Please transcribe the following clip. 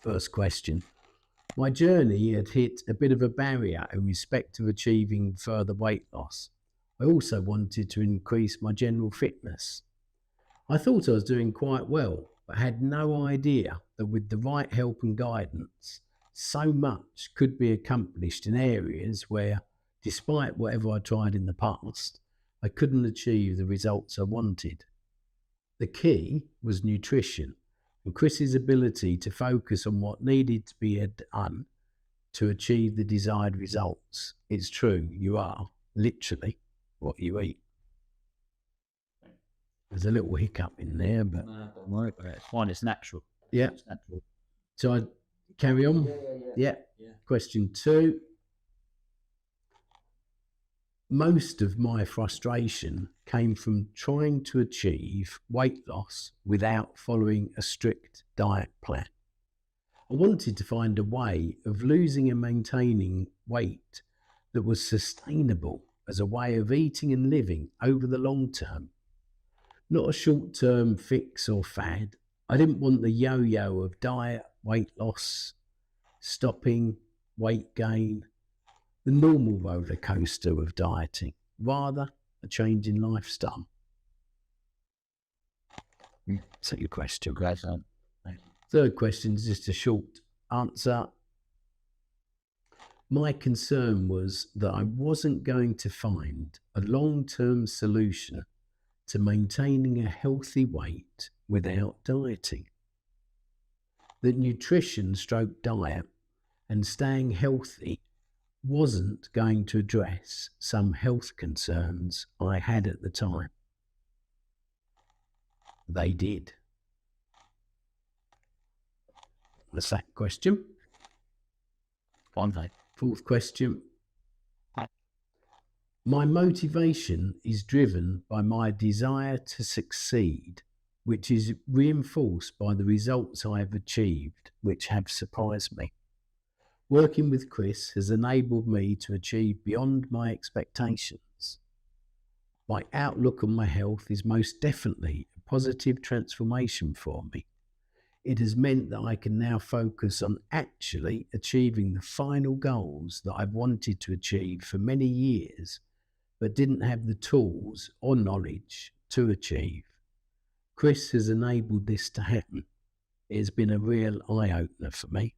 First question. My journey had hit a bit of a barrier in respect of achieving further weight loss. I also wanted to increase my general fitness. I thought I was doing quite well, but had no idea that with the right help and guidance, so much could be accomplished in areas where, despite whatever I tried in the past, I couldn't achieve the results I wanted. The key was nutrition and Chris's ability to focus on what needed to be done to achieve the desired results. It's true, you are literally what you eat. There's a little hiccup in there, but No, don't worry about it. It's fine. It's natural. yeah. It's natural. So I carry on? Yeah. Question 2. Most of my frustration came from trying to achieve weight loss without following a strict diet plan. I wanted to find a way of losing and maintaining weight that was sustainable as a way of eating and living over the long term. Not a short-term fix or fad. I didn't want the yo-yo of diet, weight loss, stopping, weight gain, the normal roller coaster of dieting, rather a change in lifestyle. Second question. Third question is just a short answer. My concern was that I wasn't going to find a long-term solution to maintaining a healthy weight without dieting. That nutrition / diet and staying healthy wasn't going to address some health concerns I had at the time. They did. The second question. Fourth question. My motivation is driven by my desire to succeed, which is reinforced by the results I have achieved, which have surprised me. Working with Chris has enabled me to achieve beyond my expectations. My outlook on my health is most definitely a positive transformation for me. It has meant that I can now focus on actually achieving the final goals that I've wanted to achieve for many years, but didn't have the tools or knowledge to achieve. Chris has enabled this to happen. It has been a real eye-opener for me.